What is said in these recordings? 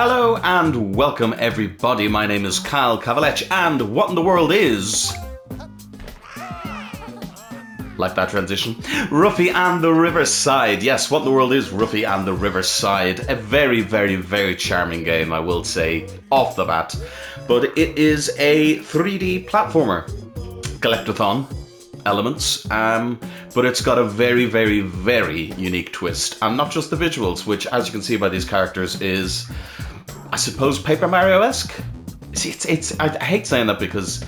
Hello and welcome everybody, my name is Kavalech and what in the world is... Like that transition? Ruffy and the Riverside. Yes, what in the world is Ruffy and the Riverside? A very, very, very charming game, I will say, off the bat. But it is a 3D platformer. Collectathon elements, but it's got a very, very, very unique twist. And not just the visuals, which, as you can see by these characters, is, I suppose, Paper Mario-esque? See, I hate saying that because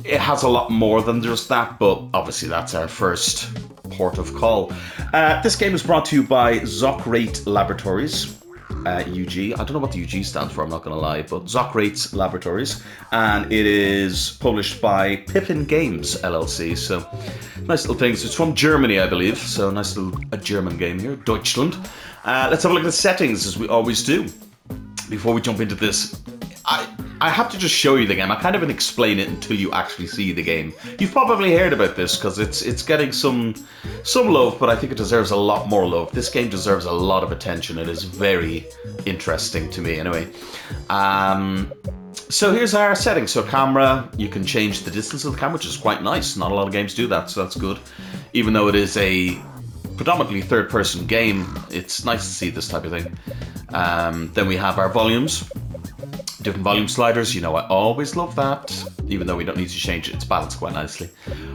it has a lot more than just that, but obviously that's our first port of call. This game is brought to you by Zocrate Laboratories, UG. I don't know what the UG stands for, I'm not going to lie, but Zocrate Laboratories. And it is published by Pippin Games, LLC. So, nice little things. It's from Germany, I believe. So, nice little German game here, Deutschland. Let's have a look at the settings, as we always do. Before we jump into this, I have to just show you the game. I can't even explain it until you actually see the game. You've probably heard about this because it's getting some love, but I think it deserves a lot more love. This game deserves a lot of attention. It is very interesting to me, anyway. So here's our settings. So camera, you can change the distance of the camera, which is quite nice. Not a lot of games do that, so that's good. Even though it is a predominantly third-person game, it's nice to see this type of thing. Then we have our volumes. Different volume sliders, you know I always love that, even though we don't need to change it, it's balanced quite nicely.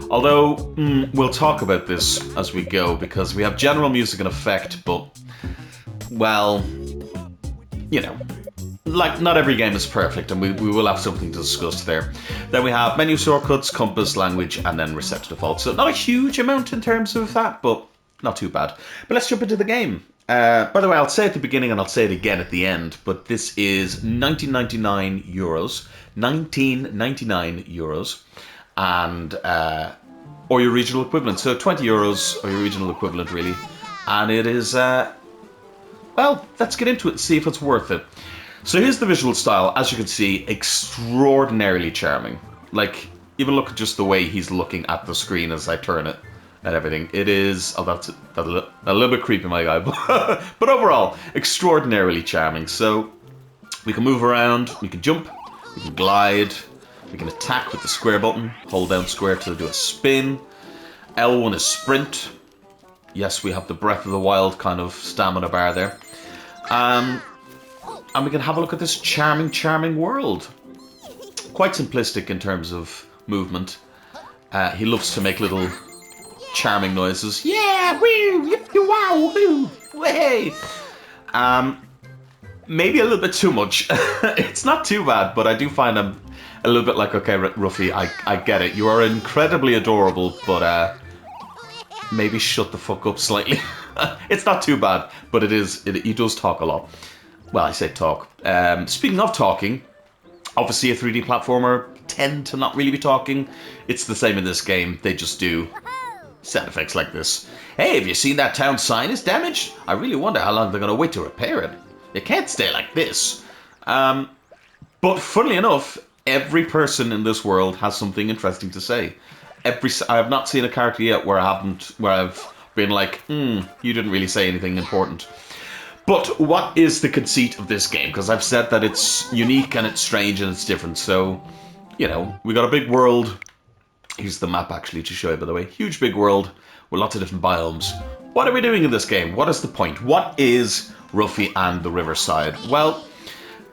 Although, we'll talk about this as we go, because we have general music and effect, but, well, you know, like, not every game is perfect, and we will have something to discuss there. Then we have menu shortcuts, compass, language, and then reset to default. So not a huge amount in terms of that, but not too bad. But let's jump into the game. By the way, I'll say at the beginning and I'll say it again at the end, but this is 19.99 euros, 19.99 euros, and or your regional equivalent. So 20 euros or your regional equivalent, really. And it is, well, let's get into it and see if it's worth it. So here's the visual style. As you can see, extraordinarily charming. Like, even look at just the way he's looking at the screen as I turn it. And everything. It is, oh, that's a little bit creepy, my guy, but overall, extraordinarily charming. So, we can move around, we can jump, we can glide, we can attack with the square button, hold down square to do a spin. L1 is sprint. Yes, we have the Breath of the Wild kind of stamina bar there. And we can have a look at this charming, charming world. Quite simplistic in terms of movement. He loves to make little charming noises. Yeah, woo, yippee, wow, woo, way. Maybe a little bit too much. It's not too bad, but I do find him a little bit like, okay, Ruffy, I get it. You are incredibly adorable, but maybe shut the fuck up slightly. It's not too bad, but he does talk a lot. Well, I say talk. Speaking of talking, obviously a 3D platformer tend to not really be talking. It's the same in this game. They just do sound effects like this. Hey, have you seen that town sign is damaged? I really wonder how long they're going to wait to repair it. It can't stay like this. But funnily enough, every person in this world has something interesting to say. I have not seen a character yet where I've been like, you didn't really say anything important. But what is the conceit of this game? Because I've said that it's unique and it's strange and it's different. So, you know, we got a big world. Here's the map actually to show you, by the way. Huge big world with lots of different biomes. What are we doing in this game? What is the point? What is Ruffy and the Riverside? Well,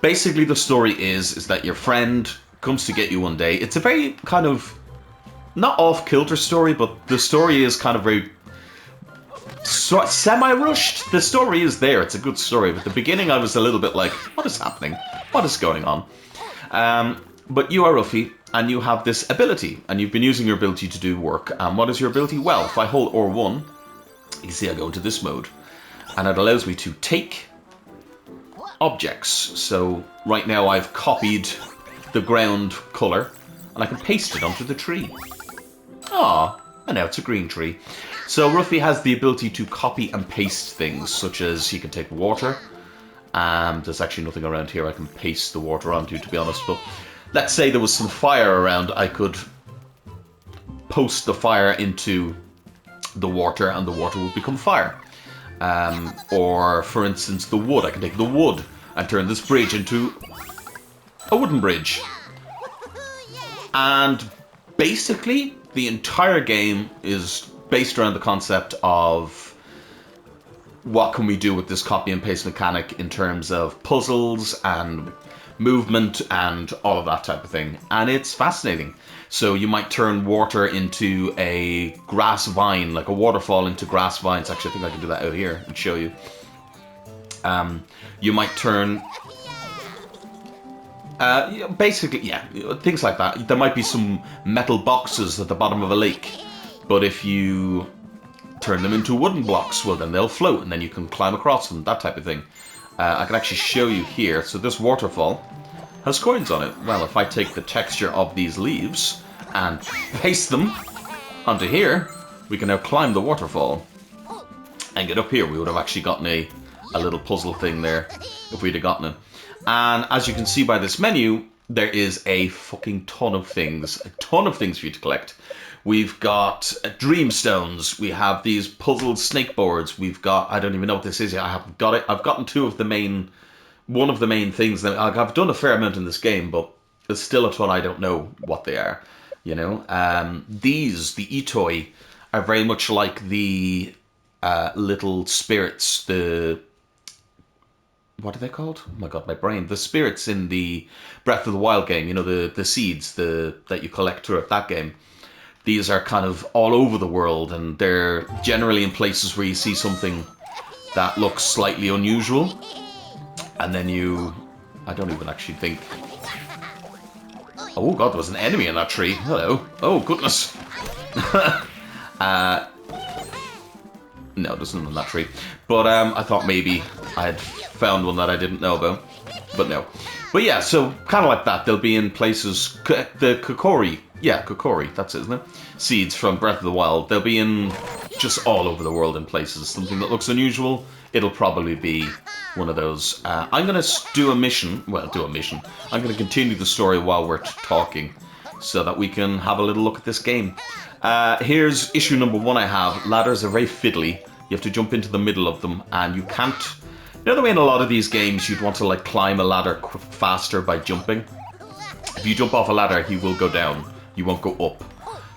basically the story is that your friend comes to get you one day. It's a very kind of, not off-kilter story, but the story is kind of very semi-rushed. The story is there. It's a good story. But at the beginning I was a little bit like, what is happening? What is going on? But you are Ruffy, and you have this ability, and you've been using your ability to do work. And what is your ability? Well, if I hold R1, you can see I go into this mode, and it allows me to take objects. So right now I've copied the ground colour, and I can paste it onto the tree. Ah, and now it's a green tree. So Ruffy has the ability to copy and paste things, such as he can take water. There's actually nothing around here I can paste the water onto, to be honest, but let's say there was some fire around, I could post the fire into the water and the water would become fire. Or, for instance, the wood. I can take the wood and turn this bridge into a wooden bridge. And basically, the entire game is based around the concept of what can we do with this copy and paste mechanic in terms of puzzles and movement and all of that type of thing. And it's fascinating. So you might turn water into a grass vine, like a waterfall into grass vines. Actually, I think I can do that out here and show you. You might turn... basically, yeah, things like that. There might be some metal boxes at the bottom of a lake. But if you turn them into wooden blocks, well then they'll float and then you can climb across them, that type of thing. I can actually show you here. So this waterfall has coins on it. Well, if I take the texture of these leaves and paste them onto here, we can now climb the waterfall and get up here. We would have actually gotten a little puzzle thing there if we'd have gotten it. And as you can see by this menu, there is a fucking ton of things for you to collect. We've got dream stones. We have these puzzled snake boards. We've got, I don't even know what this is yet. I haven't got it. I've gotten one of the main things. That I've done a fair amount in this game, but there's still a ton I don't know what they are. You know, these, the e-toy, are very much like the little spirits, what are they called? Oh my god, my brain. The spirits in the Breath of the Wild game, you know, the seeds that you collect throughout that game. These are kind of all over the world, and they're generally in places where you see something that looks slightly unusual. And then I don't even actually think... Oh god, there was an enemy in that tree. Hello. Oh, goodness. No, there's none in that tree. But I thought maybe I had found one that I didn't know about. But no. But yeah, so kind of like that. They'll be in places... The Kokori... Yeah, Kokori, that's it, isn't it? Seeds from Breath of the Wild. They'll be in just all over the world in places. Something that looks unusual, it'll probably be one of those. I'm going to do a mission. Well, do a mission. I'm going to continue the story while we're talking so that we can have a little look at this game. Here's issue number 1 I have. Ladders are very fiddly. You have to jump into the middle of them, and you can't... You know the way in a lot of these games you'd want to like climb a ladder faster by jumping? If you jump off a ladder, he will go down. You won't go up.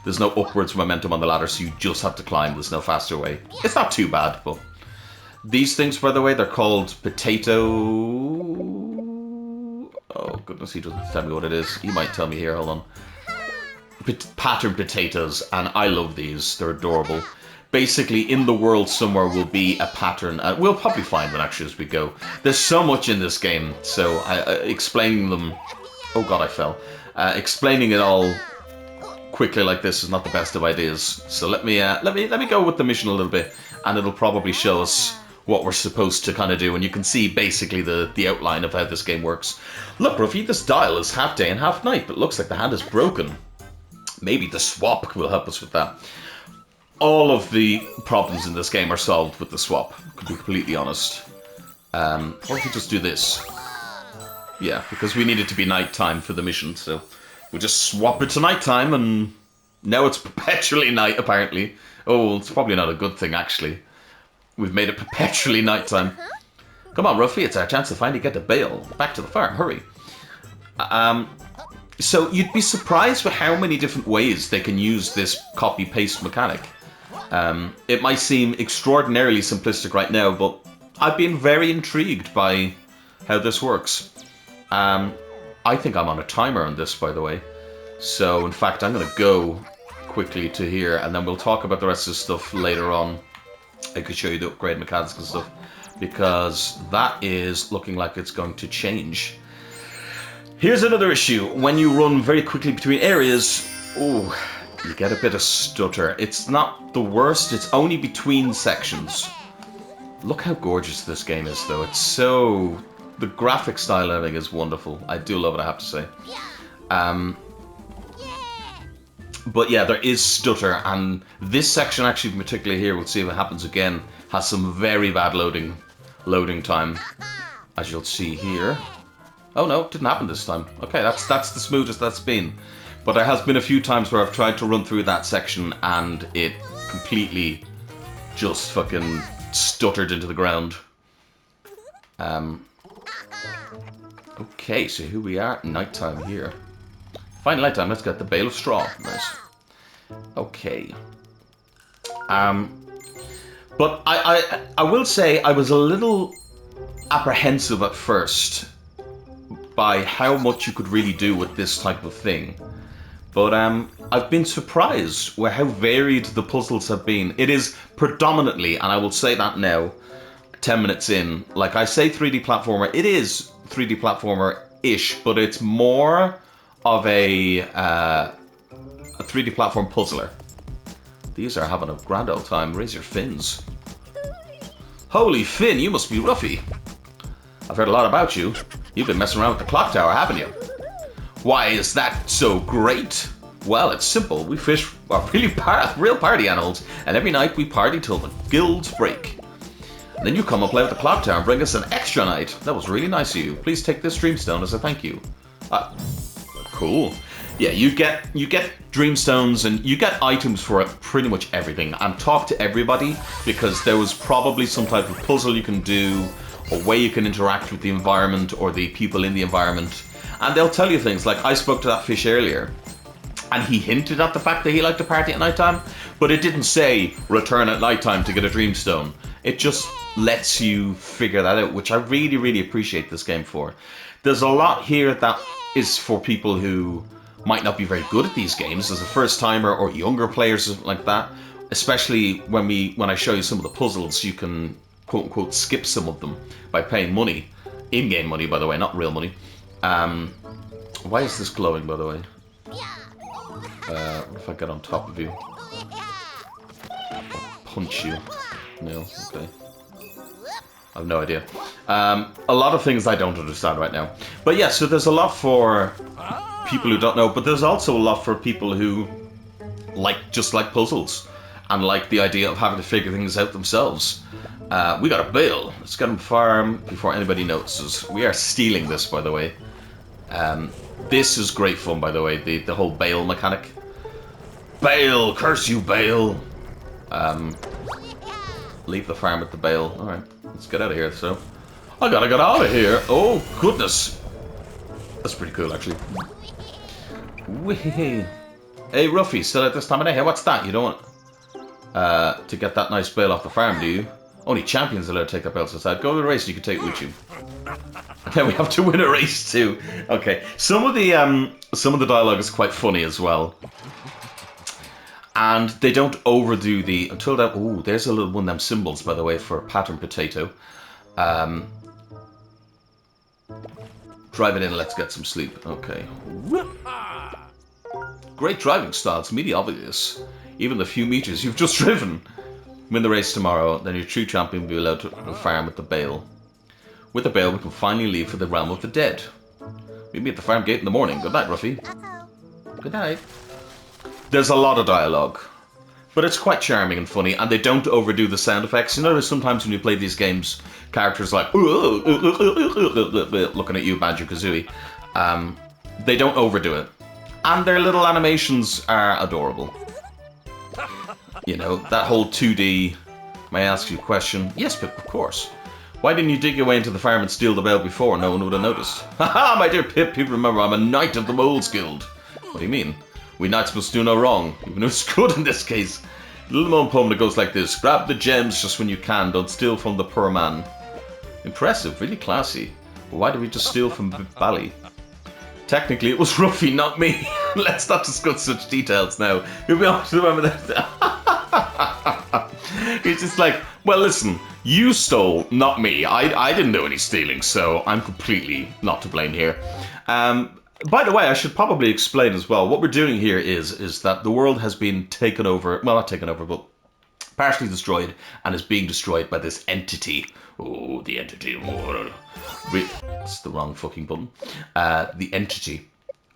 There's no upwards momentum on the ladder, so you just have to climb. There's no faster way. It's not too bad, but... These things, by the way, they're called potato... Oh, goodness, he doesn't tell me what it is. He might tell me here, hold on. Pattern potatoes, and I love these. They're adorable. Basically, in the world somewhere will be a pattern. We'll probably find one, actually, as we go. There's so much in this game, so explaining them... Oh, God, I fell. Explaining it all quickly like this is not the best of ideas. So let me go with the mission a little bit, and it'll probably show us what we're supposed to kind of do, and you can see basically the outline of how this game works. Look, Ruffy, this dial is half day and half night, but it looks like the hand is broken. Maybe the swap will help us with that. All of the problems in this game are solved with the swap, to be completely honest. Or if we just do this. Yeah, because we need it to be nighttime for the mission, so we'll just swap it to nighttime, and now it's perpetually night, apparently. Oh, it's probably not a good thing, actually. We've made it perpetually nighttime. Come on, Ruffy, it's our chance to finally get to Bale. Back to the farm, hurry. So you'd be surprised with how many different ways they can use this copy-paste mechanic. It might seem extraordinarily simplistic right now, but I've been very intrigued by how this works. I think I'm on a timer on this, by the way. So, in fact, I'm going to go quickly to here, and then we'll talk about the rest of the stuff later on. I could show you the upgrade mechanics and stuff, because that is looking like it's going to change. Here's another issue. When you run very quickly between areas, ooh, you get a bit of stutter. It's not the worst, it's only between sections. Look how gorgeous this game is, though. It's so... The graphic style, I think, is wonderful. I do love it, I have to say. But yeah, there is stutter, and this section, actually, particularly here, we'll see if it happens again, has some very bad loading time, as you'll see here. Oh no, it didn't happen this time. Okay, that's the smoothest that's been. But there has been a few times where I've tried to run through that section, and it completely just fucking stuttered into the ground. Okay, so here we are, nighttime here. Fine nighttime, let's get the bale of straw. Nice. Okay. But I will say I was a little apprehensive at first by how much you could really do with this type of thing. But I've been surprised with how varied the puzzles have been. It is predominantly, and I will say that now, 10 minutes in, like I say 3D platformer, it is 3D platformer-ish, but it's more of a 3D platform puzzler. These are having a grand old time. Raise your fins. Holy Finn, you must be Ruffy. I've heard a lot about you. You've been messing around with the clock tower, haven't you? Why is that so great? Well, it's simple. We fish are real party animals, and every night we party till the guilds break. And then you come and play with the clock tower and bring us an extra night. That was really nice of you. Please take this dreamstone as a thank you. Cool. Yeah, you get dreamstones and you get items for pretty much everything. And talk to everybody, because there was probably some type of puzzle you can do, or way you can interact with the environment or the people in the environment. And they'll tell you things like, I spoke to that fish earlier, and he hinted at the fact that he liked to party at nighttime, but it didn't say return at nighttime to get a dreamstone. It just lets you figure that out, which I really, really appreciate this game for. There's a lot here that is for people who might not be very good at these games, as a first timer or younger players like that. Especially when I show you some of the puzzles, you can quote unquote skip some of them by paying money, in-game money by the way, not real money. Why is this glowing by the way? What if I get on top of you? I'll punch you. No, okay. I have no idea. A lot of things I don't understand right now. But yeah, so there's a lot for people who don't know, but there's also a lot for people who just like puzzles and like the idea of having to figure things out themselves. We got a bale. Let's get him farm before anybody notices. We are stealing this, by the way. This is great fun, by the way, the whole bale mechanic. Bale! Curse you, bale! Leave the farm with the bale. Alright, let's get out of here, so. I gotta get out of here! Oh, goodness! That's pretty cool, actually. Whee! Hey, Ruffy, still at this time of day? Hey, what's that? You don't want to get that nice bale off the farm, do you? Only champions are allowed to take that bale outside. Go to the race and you can take it with you. Then we have to win a race too. Okay, some of the dialogue is quite funny as well. And they don't overdo the until that. Ooh, there's a little one of them symbols, by the way, for pattern potato. Drive it in. Let's get some sleep. Okay. Great driving style. It's immediately obvious. Even the few meters you've just driven. Win the race tomorrow, then your true champion will be allowed to farm with the bale. With the bale, we can finally leave for the realm of the dead. Meet me at the farm gate in the morning. Good night, Ruffy. Good night. There's a lot of dialogue, but it's quite charming and funny, and they don't overdo the sound effects. You notice sometimes when you play these games, characters like looking at you, Banjo-Kazooie. They don't overdo it, and their little animations are adorable. You know, that whole 2D, may I ask you a question? Yes, Pip, of course. Why didn't you dig your way into the farm and steal the bale before? No one would have noticed. Haha, my dear Pip, people remember I'm a knight of the Moles Guild. What do you mean? We knights must do no wrong, even if it's good in this case. A little known poem that goes like this. Grab the gems just when you can, don't steal from the poor man. Impressive, really classy. But why did we just steal from Bally? Technically, it was Ruffy, not me. Let's not discuss such details now. You'll be able to remember that. He's just like, well, listen, you stole, not me. I didn't do any stealing, so I'm completely not to blame here. By the way, I should probably explain as well. What we're doing here is that the world has been taken over. Well, not taken over, but partially destroyed, and is being destroyed by this entity. Oh, the entity. That's the wrong fucking button. The entity.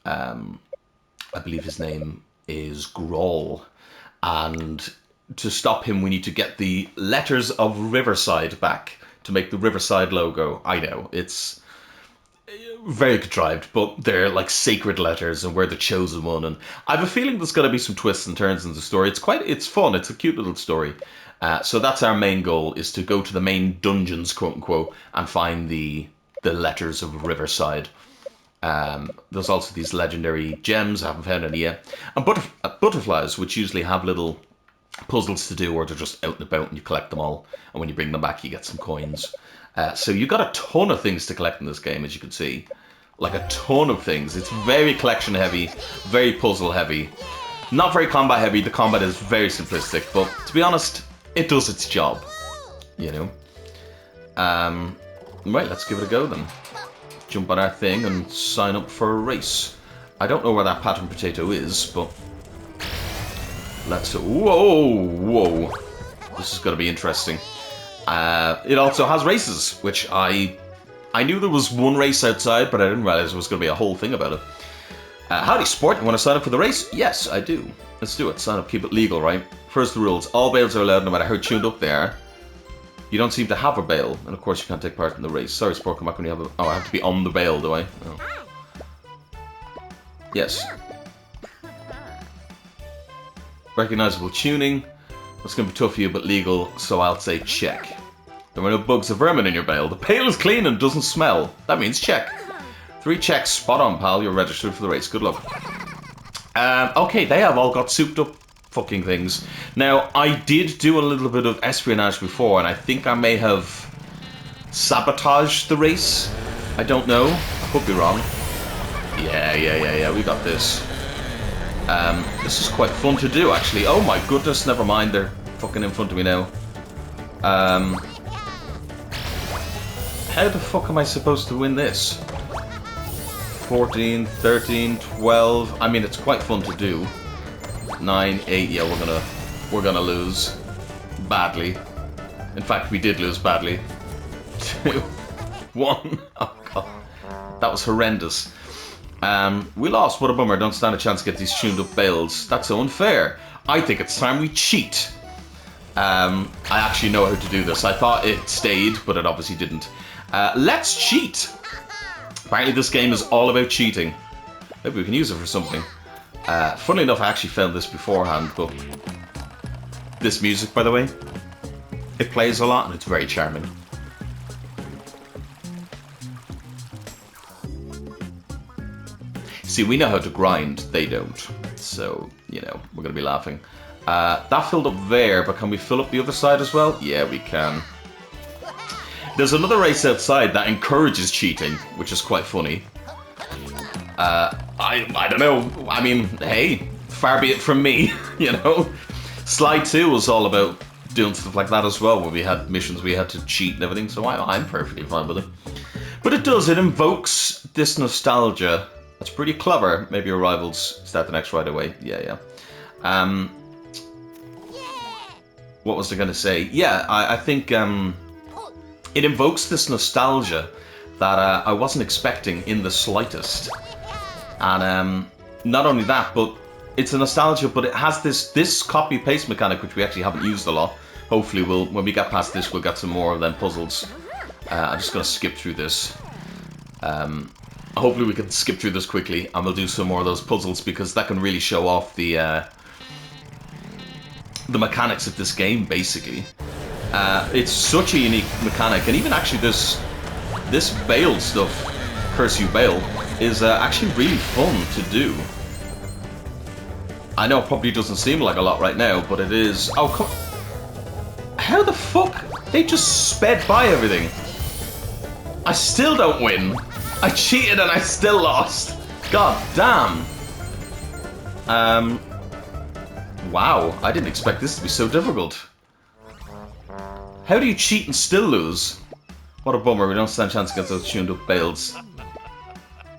I believe his name is Grawl. And to stop him, we need to get the letters of Riverside back to make the Riverside logo. I know, it's very contrived, but they're like sacred letters, and we're the chosen one. And I have a feeling there's going to be some twists and turns in the story. It's fun. It's a cute little story. So that's our main goal, is to go to the main dungeons, quote unquote, and find the the letters of Riverside. There's also these legendary gems, I haven't found any yet. And butterflies, which usually have little puzzles to do, or they're just out and about and you collect them all. And when you bring them back, you get some coins. So you got a ton of things to collect in this game, as you can see. Like a ton of things. It's very collection heavy, very puzzle heavy. Not very combat heavy. The combat is very simplistic, but to be honest, it does its job. You know? Right, let's give it a go then. Jump on our thing and sign up for a race. I don't know where that pattern potato is, but let's... Whoa! This is going to be interesting. It also has races, which I knew there was one race outside, but I didn't realize there was going to be a whole thing about it. Howdy, sport. You want to sign up for the race? Yes, I do. Let's do it. Sign up, keep it legal, right? First, the rules. All bales are allowed no matter how tuned up they are. You don't seem to have a bale, and of course you can't take part in the race. Sorry, sport, come back when you have a... Oh, I have to be on the bale, do I? Oh. Yes. Recognizable tuning. It's going to be tough for you, but legal, so I'll say check. There are no bugs or vermin in your bale. The bale is clean and doesn't smell. That means check. 3 checks. Spot on, pal. You're registered for the race. Good luck. Okay, they have all got souped up fucking things. Now, I did do a little bit of espionage before, and I think I may have sabotaged the race. I don't know. I could be wrong. Yeah, we got this. This is quite fun to do, actually. Oh my goodness, never mind. They're fucking in front of me now. How the fuck am I supposed to win this? 14, 13, 12. I mean, it's quite fun to do. 9, 8. Yeah, we're gonna lose badly. In fact, we did lose badly. 2, 1. Oh god, that was horrendous. We lost. What a bummer. Don't stand a chance to get these tuned up bales. That's so unfair. I think it's time we cheat. I actually know how to do this. I thought it stayed, but it obviously didn't. Let's cheat. Apparently this game is all about cheating. Maybe we can use it for something. Funnily enough, I actually found this beforehand, but this music, by the way, it plays a lot and it's very charming. See, we know how to grind, they don't. So, you know, we're going to be laughing. That filled up there, but can we fill up the other side as well? Yeah, we can. There's another race outside that encourages cheating, which is quite funny. I don't know. I mean, hey, far be it from me, you know. Slide 2 was all about doing stuff like that as well, where we had missions we had to cheat and everything, so I'm perfectly fine with it. But it invokes this nostalgia. That's pretty clever. Maybe your rivals start the next right away. Yeah. What was I going to say? Yeah, I think it invokes this nostalgia that I wasn't expecting in the slightest. And not only that, but it's a nostalgia, but it has this copy-paste mechanic, which we actually haven't used a lot. Hopefully, when we get past this, we'll get some more of them puzzles. I'm just going to skip through this. Hopefully we can skip through this quickly, and we'll do some more of those puzzles, because that can really show off the mechanics of this game, basically. It's such a unique mechanic, and even actually this bale stuff, Curse You Bale, is actually really fun to do. I know it probably doesn't seem like a lot right now, but it is. Oh, come. How the fuck? They just sped by everything. I still don't win. I cheated and I still lost. God damn. Wow, I didn't expect this to be so difficult. How do you cheat and still lose? What a bummer, we don't stand a chance against those tuned up bales.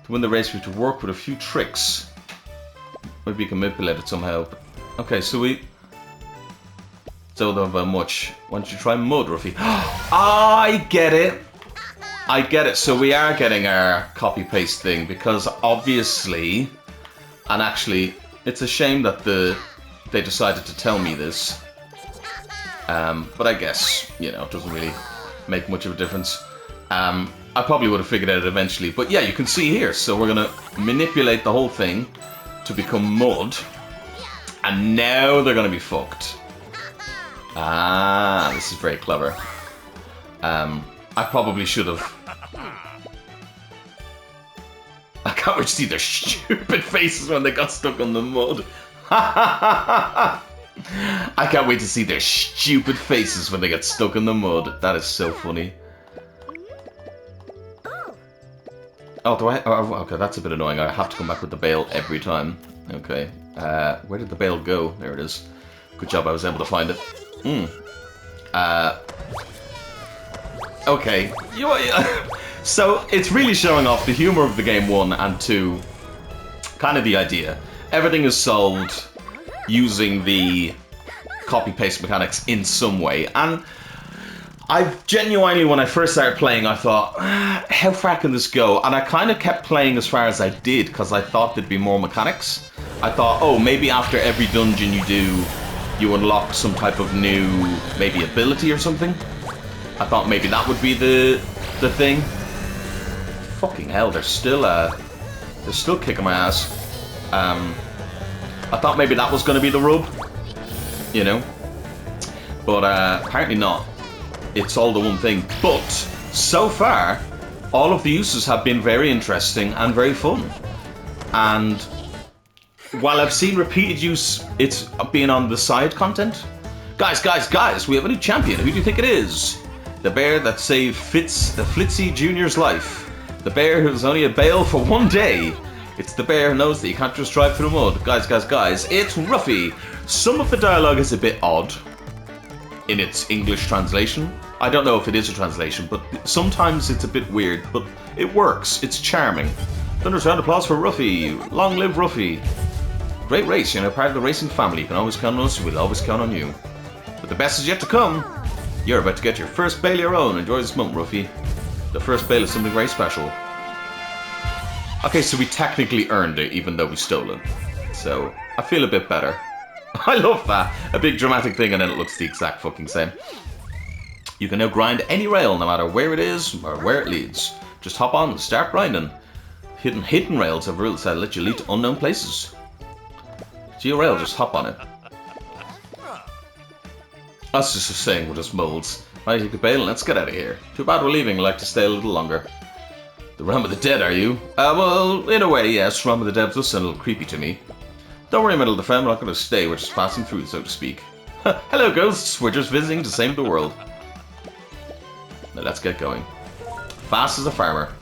To win the race, we have to work with a few tricks. Maybe you can manipulate it somehow. Okay, so we... Don't know about much. Why don't you try mud, Ruffy? I get it! I get it. So we are getting our copy-paste thing, because obviously... And actually, it's a shame that they decided to tell me this. But I guess, you know, it doesn't really make much of a difference. I probably would have figured it out eventually. But yeah, you can see here. So we're going to manipulate the whole thing to become mud. And now they're going to be fucked. Ah, this is very clever. I probably should have can't wait to see their stupid faces when they got stuck in the mud. I can't wait to see their stupid faces when they get stuck in the mud. That is so funny. Oh, do I? Oh, okay, that's a bit annoying. I have to come back with the bale every time. Okay. Where did the bale go? There it is. Good job I was able to find it. Okay. So, it's really showing off the humor of the game 1 and 2. Kind of the idea. Everything is solved using the copy-paste mechanics in some way. And I genuinely, when I first started playing, I thought, how far can this go? And I kind of kept playing as far as I did, because I thought there'd be more mechanics. I thought, oh, maybe after every dungeon you do, you unlock some type of new, maybe ability or something. I thought maybe that would be the thing. Fucking hell, they're still kicking my ass. I thought maybe that was going to be the rub, you know, but apparently not. It's all the one thing. But so far, all of the uses have been very interesting and very fun. And while I've seen repeated use, it's being on the side content. Guys, we have a new champion. Who do you think it is? The bear that saved the Flitzy Jr.'s life. The bear who's only a bale for one day. It's the bear who knows that you can't just drive through the mud. Guys, it's Ruffy. Some of the dialogue is a bit odd in its English translation. I don't know if it is a translation, but sometimes it's a bit weird, but it works. It's charming. Thunderous round of applause for Ruffy. Long live Ruffy. Great race, part of the racing family. You can always count on us, we'll always count on you. But the best is yet to come. You're about to get your first bale of your own. Enjoy this month, Ruffy. The first bale is something very special. Okay, so we technically earned it, even though we stole it. So, I feel a bit better. I love that. A big dramatic thing, and then it looks the exact fucking same. You can now grind any rail, no matter where it is or where it leads. Just hop on and start grinding. Hidden rails have rules that let you lead to unknown places. Geo-rail, just hop on it. That's just a saying with us molds. Right, you could bail, let's get out of here. Too bad we're leaving, I'd like to stay a little longer. The realm of the dead, are you? Well, in a way, yes. Realm of the dead does sound a little creepy to me. Don't worry, middle of the friend, we're not going to stay, we're just passing through, so to speak. Hello, ghosts, we're just visiting to save the world. Now let's get going. Fast as a farmer.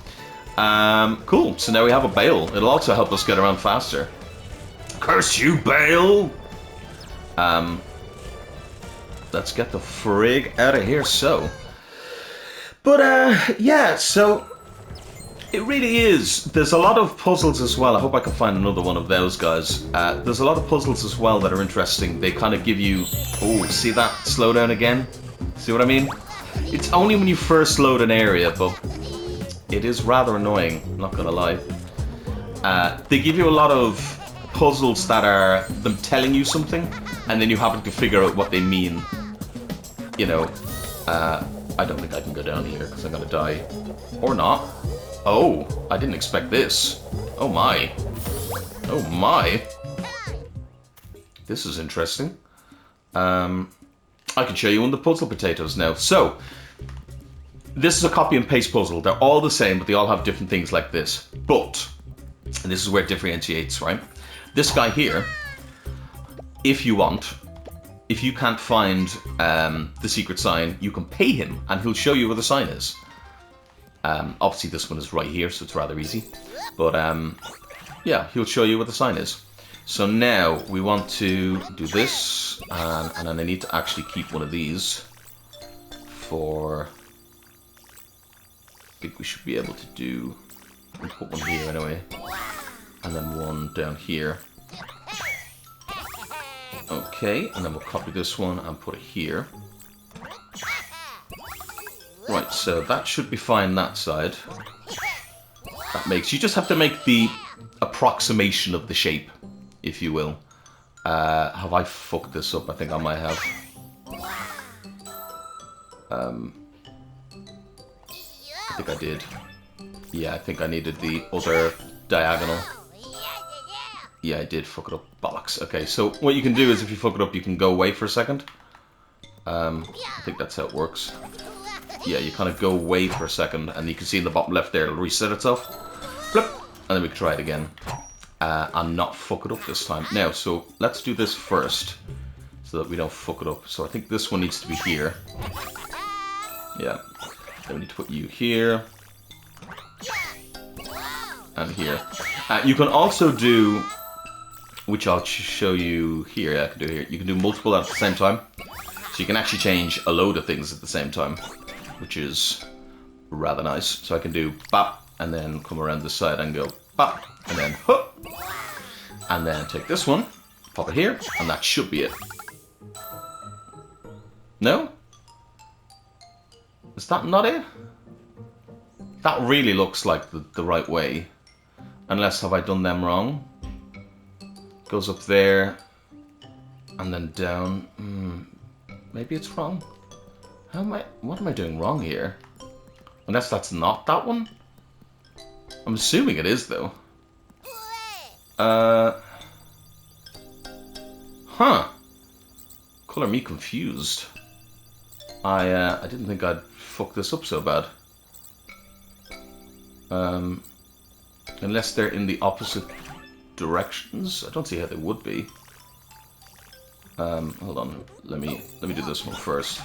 Cool, so now we have a bale. It'll also help us get around faster. Curse you, bale! Let's get the frig out of here, so. But, yeah, so it really is. There's a lot of puzzles as well. I hope I can find another one of those guys. There's a lot of puzzles as well that are interesting. They kind of give you... Oh, see that slowdown again? See what I mean? It's only when you first load an area, but it is rather annoying, I'm not gonna lie. They give you a lot of puzzles that are them telling you something, and then you having to figure out what they mean. You know, I don't think I can go down here because I'm gonna die. Or not. Oh, I didn't expect this. Oh my. Oh my. This is interesting. I can show you one of the puzzle potatoes now. So, this is a copy and paste puzzle. They're all the same, but they all have different things like this. But, and this is where it differentiates, right? This guy here, if you want, if you can't find the secret sign, you can pay him and he'll show you where the sign is. Obviously this one is right here, so it's rather easy. But yeah, he'll show you where the sign is. So now we want to do this, and then I need to actually keep one of these for... I think we should be able to do... We'll put one here anyway, and then one down here. Okay, and then we'll copy this one and put it here. Right, so that should be fine that side. That makes... You just have to make the approximation of the shape, if you will. Have I fucked this up? I think I might have. I think I did. Yeah, I think I needed the other diagonal. Yeah, I did fuck it up. Bollocks. Okay, so what you can do is if you fuck it up, you can go away for a second. I think that's how it works. Yeah, you kind of go away for a second, and you can see in the bottom left there, it'll reset itself. Flip. And then we can try it again. And not fuck it up this time. Now, so let's do this first. So that we don't fuck it up. So I think this one needs to be here. Yeah. Then we need to put you here. And here. You can also do, which I'll show you here. Yeah, I can do here. You can do multiple at the same time. So you can actually change a load of things at the same time. Which is rather nice. So I can do bop. And then come around this side and go bop. And then hup. And then take this one. Pop it here. And that should be it. No? Is that not it? That really looks like the right way. Unless, have I done them wrong? Goes up there. And then down. Maybe it's wrong. What am I doing wrong here? Unless that's not that one? I'm assuming it is, though. Huh. Color me confused. I didn't think I'd fuck this up so bad. Unless they're in the opposite directions. I don't see how they would be. Hold on. Let me do this one first.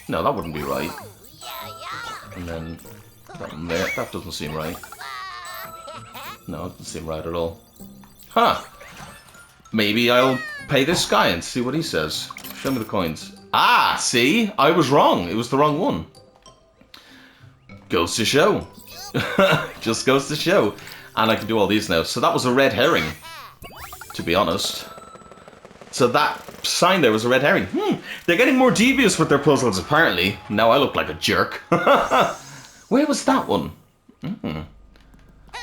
No, that wouldn't be right. And then that one there. That doesn't seem right. No, it doesn't seem right at all. Huh. Maybe I'll pay this guy and see what he says. Show me the coins. Ah, see? I was wrong. It was the wrong one. Goes to show. Just goes to show. And I can do all these now. So that was a red herring, to be honest. So that sign there was a red herring. They're getting more devious with their puzzles, apparently. Now I look like a jerk. Where was that one?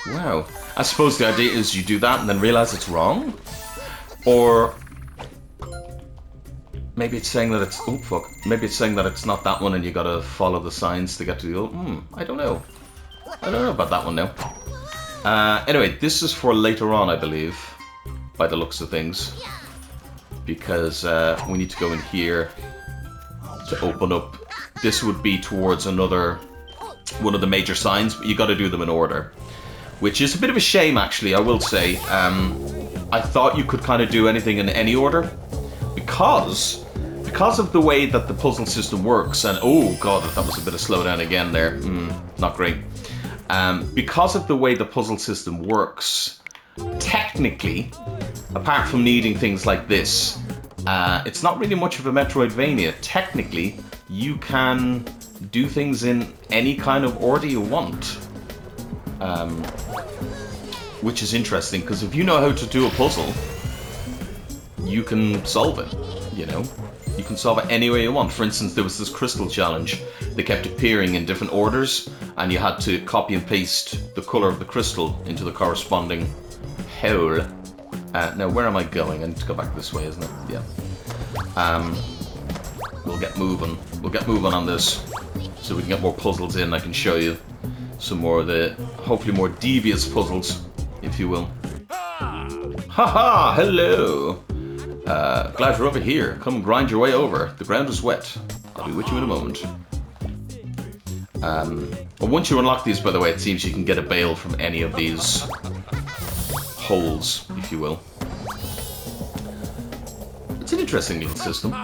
Wow. I suppose the idea is you do that and then realize it's wrong? Or maybe it's saying that it's... Oh, fuck. Maybe it's saying that it's not that one and you gotta follow the signs to get to the other... I don't know. I don't know about that one now. Anyway, this is for later on, I believe. By the looks of things. Because we need to go in here to open up. This would be towards another... one of the major signs, but you gotta do them in order. Which is a bit of a shame, actually, I will say. I thought you could kind of do anything in any order. Because of the way that the puzzle system works, and oh god, that was a bit of slowdown again there. Not great. Because of the way the puzzle system works, technically, apart from needing things like this, it's not really much of a Metroidvania. Technically, you can do things in any kind of order you want. Which is interesting, because if you know how to do a puzzle, you can solve it, you know? You can solve it any way you want. For instance, there was this crystal challenge. They kept appearing in different orders, and you had to copy and paste the color of the crystal into the corresponding hole. Now, where am I going? I need to go back this way, isn't it? Yeah. We'll get moving. We'll get moving on this, so we can get more puzzles in. I can show you some more of the, hopefully more devious puzzles, if you will. Haha, hello! Glad you're over here. Come grind your way over. The ground is wet. I'll be with you in a moment. But once you unlock these, by the way, it seems you can get a bale from any of these holes, if you will. It's an interesting little system.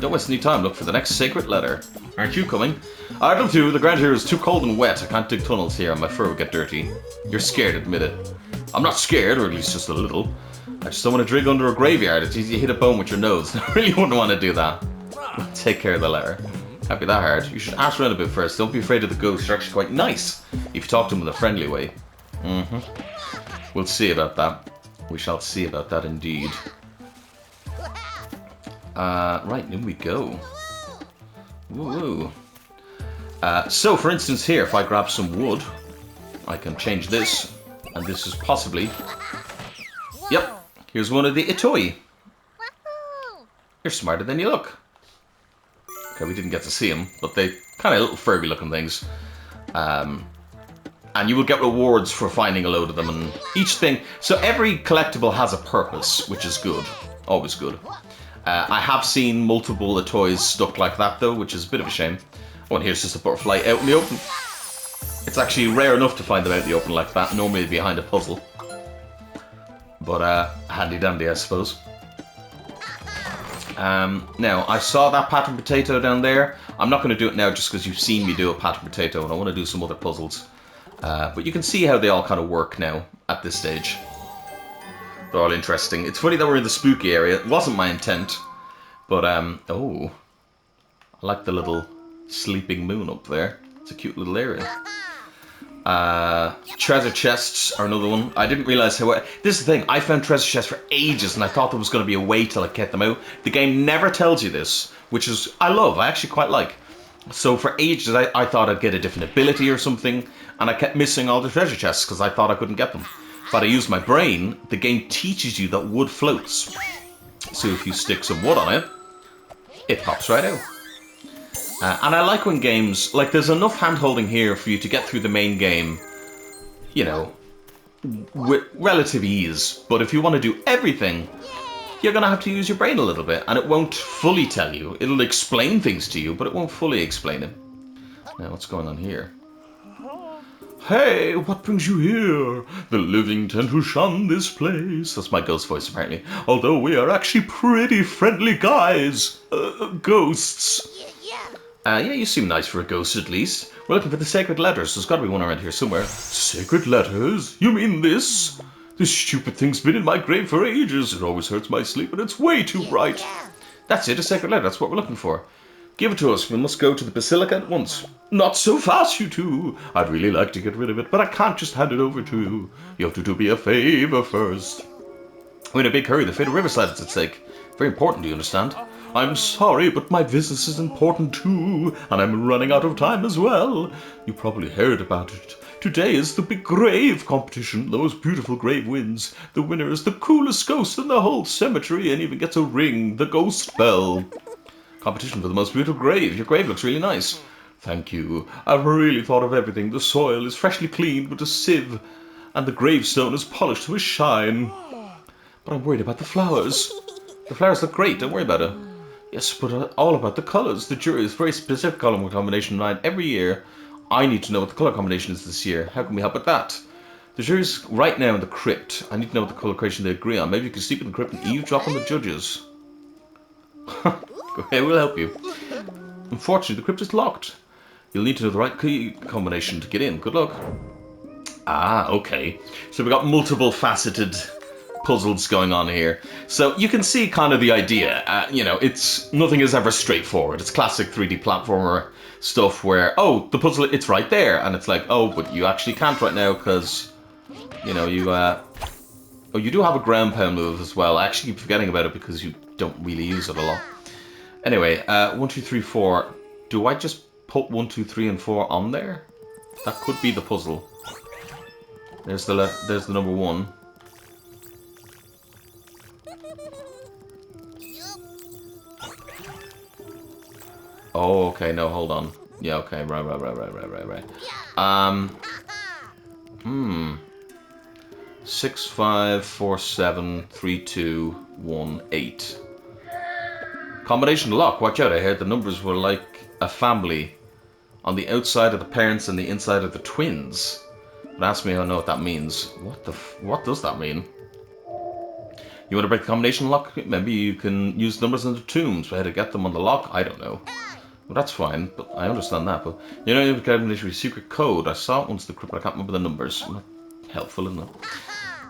Don't waste any time. Look for the next sacred letter. Aren't you coming? I'd love to. The ground here is too cold and wet. I can't dig tunnels here and my fur will get dirty. You're scared, admit it. I'm not scared, or at least just a little. I just don't want to dig under a graveyard. It's easy to hit a bone with your nose. I really wouldn't want to do that. Take care of the letter. Can't be that hard. You should ask around a bit first. Don't be afraid of the ghosts. They're actually quite nice if you talk to them in a friendly way. We'll see about that. We shall see about that indeed. Right, in we go. Woo. So, for instance, here, if I grab some wood, I can change this, and this is possibly... Yep, here's one of the Itoi. You're smarter than you look. Okay, we didn't get to see them, but they kind of little Furby-looking things. And you will get rewards for finding a load of them, and each thing... So every collectible has a purpose, which is good. Always good. I have seen multiple toys stuck like that, though, which is a bit of a shame. Oh, and here's just a butterfly out in the open. It's actually rare enough to find them out in the open like that, normally behind a puzzle. But handy dandy, I suppose. Now, I saw that pattern potato down there. I'm not going to do it now just because you've seen me do a pattern potato, and I want to do some other puzzles. But you can see how they all kind of work now at this stage. They're all interesting. It's funny that we're in the spooky area. It wasn't my intent. But, oh. I like the little sleeping moon up there. It's a cute little area. Treasure chests are another one. I didn't realize how... This is the thing. I found treasure chests for ages, and I thought there was going to be a way till I get them out. The game never tells you this, which is... I love. I actually quite like. So for ages, I thought I'd get a different ability or something, and I kept missing all the treasure chests because I thought I couldn't get them. But I used my brain. The game teaches you that wood floats. So if you stick some wood on it, it pops right out. And I like when games, like there's enough hand-holding here for you to get through the main game, you know, with relative ease. But if you want to do everything, you're going to have to use your brain a little bit. And it won't fully tell you. It'll explain things to you, but it won't fully explain it. Now, what's going on here? Hey, what brings you here? The living tend to shun this place. That's my ghost voice, apparently. Although we are actually pretty friendly guys. Ghosts. Yeah, you seem nice for a ghost, at least. We're looking for the sacred letters. There's got to be one around here somewhere. Sacred letters? You mean this? This stupid thing's been in my grave for ages. It always hurts my sleep, and it's way too bright. That's it, a sacred letter. That's what we're looking for. Give it to us. We must go to the basilica at once. Not so fast, you two. I'd really like to get rid of it, but I can't just hand it over to you. You have to do me a favor first. We're in a big hurry. The fate of Riverside is at stake. Very important, do you understand? I'm sorry, but my business is important too, and I'm running out of time as well. You probably heard about it. Today is the big grave competition. The most beautiful grave wins. The winner is the coolest ghost in the whole cemetery and even gets a ring, the ghost bell. Competition for the most beautiful grave. Your grave looks really nice. Thank you. I've really thought of everything. The soil is freshly cleaned with a sieve, and the gravestone is polished to a shine. But I'm worried about the flowers. The flowers look great, don't worry about it. Yes, but all about the colours. The jury is very specific colour combination 9 every year. I need to know what the colour combination is this year. How can we help with that? The jury's right now in the crypt. I need to know what the colour combination they agree on. Maybe you can sleep in the crypt and eavesdrop on the judges. Okay, we'll help you. Unfortunately, the crypt is locked. You'll need to know the right key combination to get in. Good luck. Ah, okay. So we've got multiple faceted puzzles going on here. So you can see kind of the idea. You know, nothing is ever straightforward. It's classic 3D platformer stuff where, oh, the puzzle, it's right there. And it's like, oh, but you actually can't right now because, you know, oh, you do have a ground pound move as well. I actually keep forgetting about it because you don't really use it a lot. Anyway, 1, 2, 3, 4. Do I just put 1, 2, 3, and 4 on there? That could be the puzzle. There's the number 1. Oh, okay, no, hold on. Yeah, okay, right. 6, 5, 4, 7, 3, 2, 1, 8. Combination lock. Watch out, I heard the numbers were like a family. On the outside of the parents and the inside of the twins. But ask me, I don't know what that means. What does that mean? You want to break the combination lock? Maybe you can use numbers in the tombs. How to get them on the lock? I don't know. Well, that's fine, but I understand that. But you know, you have a combination with secret code. I saw it once in the crypt, but I can't remember the numbers. Not helpful, isn't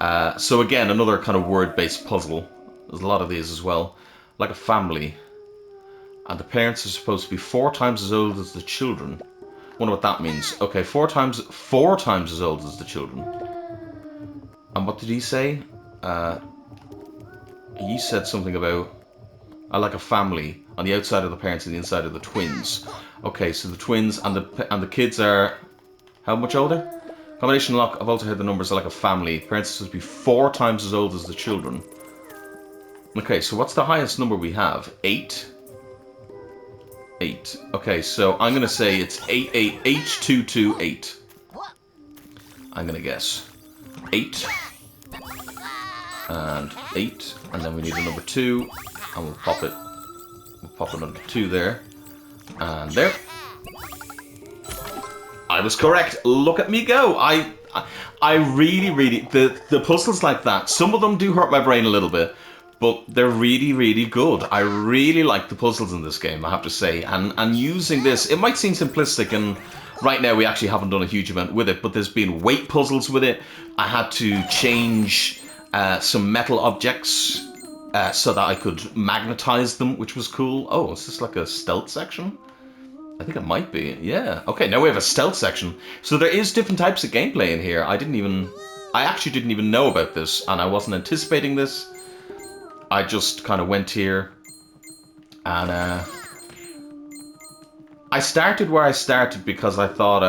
it? So again, another kind of word-based puzzle. There's a lot of these as well. Like a family. And the parents are supposed to be 4 times as old as the children. Wonder what that means. Okay, 4 times as old as the children. And what did he say? He said something about like a family on the outside of the parents and the inside of the twins. Okay, so the twins and the kids are how much older? Combination lock. I've also heard the numbers are like a family. Parents are supposed to be 4 times as old as the children. Okay, so what's the highest number we have? 8. 8. Okay, so I'm gonna say it's 8 H228. I'm gonna guess 8 and 8, and then we need a number 2, and we'll pop it. We'll pop a number 2 there, and there. I was correct. Look at me go. I really, the puzzles like that, some of them do hurt my brain a little bit, but they're really good. I really like the puzzles in this game, I have to say. And using this, it might seem simplistic, and right now we actually haven't done a huge amount with it, but there's been weight puzzles with it. I had to change some metal objects so that I could magnetize them, which was cool. Oh, is this like a stealth section? I think it might be, yeah. Okay, now we have a stealth section. So there is different types of gameplay in here. I actually didn't even know about this, and I wasn't anticipating this. I just kind of went here, and I started where I started because I thought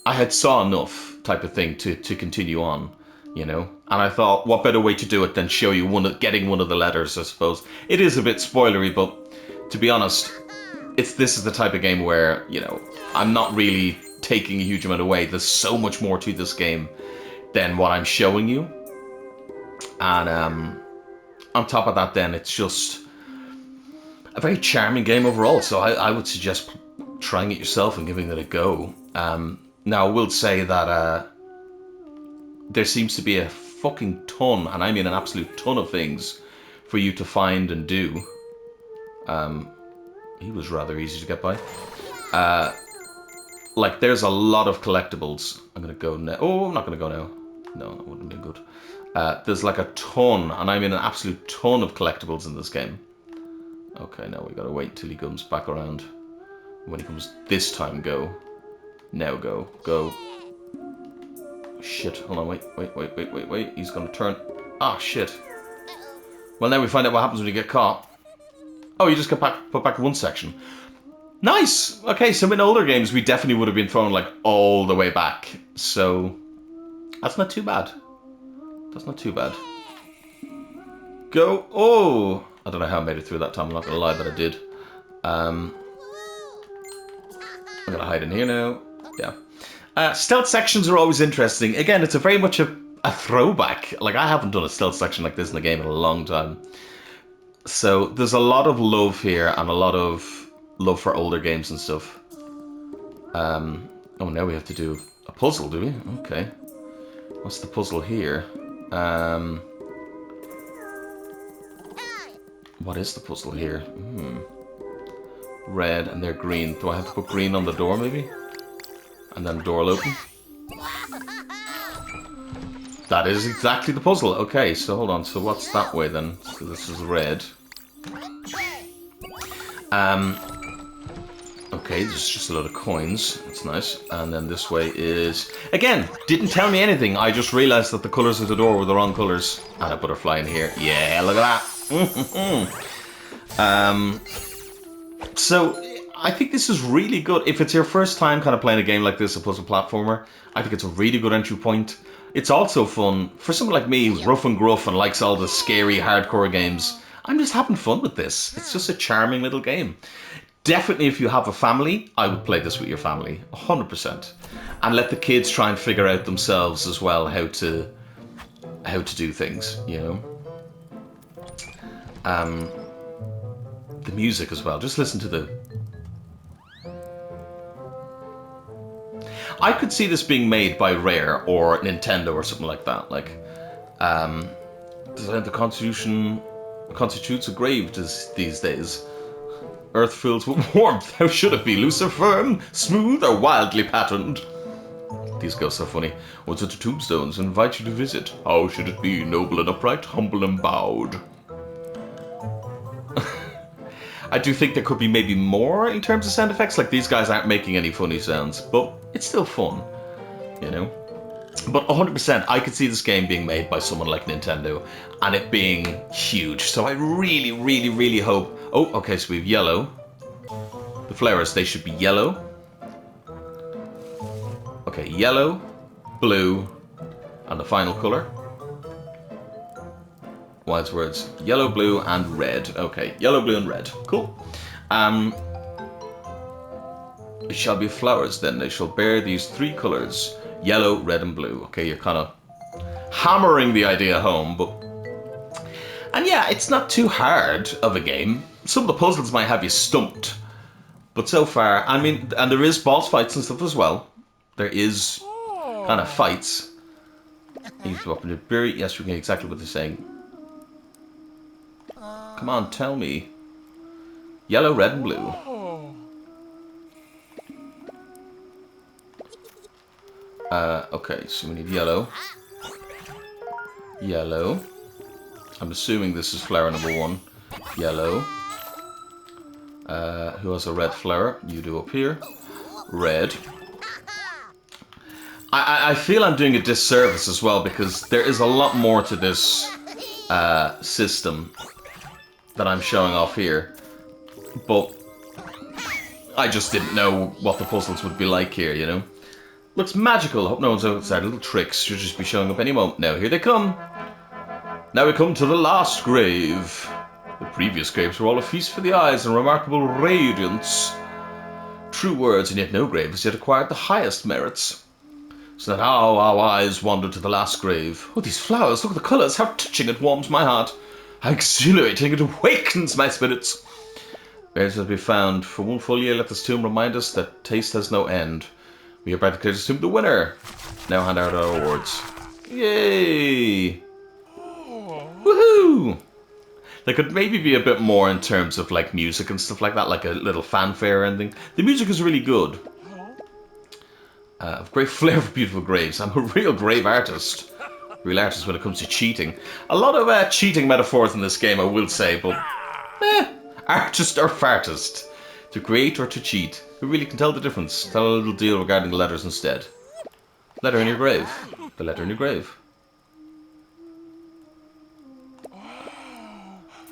I had saw enough type of thing to continue on, you know? And I thought, what better way to do it than show you getting one of the letters, I suppose. It is a bit spoilery, but to be honest, this is the type of game where, you know, I'm not really taking a huge amount away. There's so much more to this game than what I'm showing you. And on top of that, then, it's just a very charming game overall. So I would suggest trying it yourself and giving it a go. Now, I will say that there seems to be a fucking ton, and I mean an absolute ton of things for you to find and do. He was rather easy to get by. Like, there's a lot of collectibles. I'm going to go now. Oh, I'm not going to go now. No, that wouldn't have been good. There's like a ton, and I mean an absolute ton of collectibles in this game. Okay, now we got to wait until he comes back around. When he comes this time, go. Now go. Go. Shit, hold on, wait. He's going to turn. Ah, shit. Well, now we find out what happens when you get caught. Oh, you just got put back in one section. Nice! Okay, so in older games, we definitely would have been thrown, like, all the way back. So, that's not too bad. That's not too bad. Go! Oh! I don't know how I made it through that time, I'm not going to lie, but I did. I'm going to hide in here now. Yeah. Stealth sections are always interesting. Again, it's very much a throwback. Like, I haven't done a stealth section like this in a game in a long time. So there's a lot of love here and a lot of love for older games and stuff. Oh, now we have to do a puzzle, do we? Okay. What's the puzzle here? What is the puzzle here? Red and they're green. Do I have to put green on the door maybe? And then the door will open? That is exactly the puzzle. Okay, so hold on. So what's that way then? So this is red. Okay, there's just a load of coins. That's nice. And then this way is... Again, didn't tell me anything. I just realized that the colors of the door were the wrong colors. And a butterfly in here. Yeah, look at that. So, I think this is really good. If it's your first time kind of playing a game like this, a puzzle platformer, I think it's a really good entry point. It's also fun. For someone like me who's rough and gruff and likes all the scary, hardcore games, I'm just having fun with this. It's just a charming little game. Definitely if you have a family, I would play this with your family, 100%. And let the kids try and figure out themselves as well how to do things, you know. The music as well. Just listen to the... I could see this being made by Rare or Nintendo or something like that. Like, the Constitution constitutes a grave these days. Earth fills with warmth. How should it be? Loose or firm? Smooth or wildly patterned? These ghosts are funny. What's it to tombstones? Invite you to visit. How should it be? Noble and upright, humble and bowed. I do think there could be maybe more in terms of sound effects. Like, these guys aren't making any funny sounds, but it's still fun, you know? But 100%, I could see this game being made by someone like Nintendo and it being huge. So I really, really, really hope... Oh, okay, so we have yellow. The flowers, they should be yellow. Okay, yellow, blue, and the final color. Wise words. Yellow, blue, and red. Okay, yellow, blue, and red. Cool. It shall be flowers, then. They shall bear these three colors. Yellow, red, and blue. Okay, you're kind of hammering the idea home, but... And yeah, it's not too hard of a game. Some of the puzzles might have you stumped, But so far, I mean, and there is boss fights and stuff as well. There is kind of fights. You go up into berry. Yes, we can exactly what they're saying. Come on, tell me. Yellow, red, and blue. Okay, so we need yellow. Yellow. I'm assuming this is flower number 1. Yellow. Who has a red flower? You do up here. Red. I feel I'm doing a disservice as well because there is a lot more to this system that I'm showing off here. But I just didn't know what the puzzles would be like here, you know? Looks magical. I hope no one's outside. Little tricks should just be showing up any moment now. Here they come. Now we come to the last grave. The previous graves were all a feast for the eyes and remarkable radiance. True words, and yet no grave has yet acquired the highest merits. So now our eyes wander to the last grave. Oh, these flowers, look at the colours, how touching it warms my heart. How exhilarating it awakens my spirits. Graves will be found. For one full year, let this tomb remind us that taste has no end. We are about to declare this tomb the winner. Now hand out our awards. Yay! Woohoo! There could maybe be a bit more in terms of like music and stuff like that, like a little fanfare ending. The music is really good. Great flair for beautiful graves. I'm a real grave artist. Real artist when it comes to cheating. A lot of cheating metaphors in this game, I will say, but artist or fartist. To create or to cheat. Who really can tell the difference? Tell a little deal regarding the letters instead. Letter in your grave. The letter in your grave.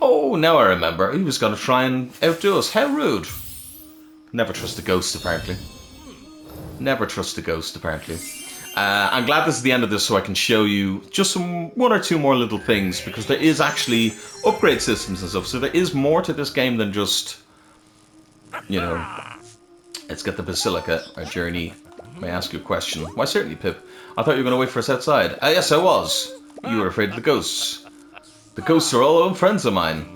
Oh, now I remember. He was going to try and outdo us. How rude. Never trust a ghost, apparently. Never trust a ghost, apparently. I'm glad this is the end of this so I can show you just one or two more little things, because there is actually upgrade systems and stuff, so there is more to this game than just, you know, let's get the Basilica, our journey. May I ask you a question? Why, certainly, Pip. I thought you were going to wait for us outside. Yes, I was. You were afraid of the ghosts. The ghosts are all old friends of mine.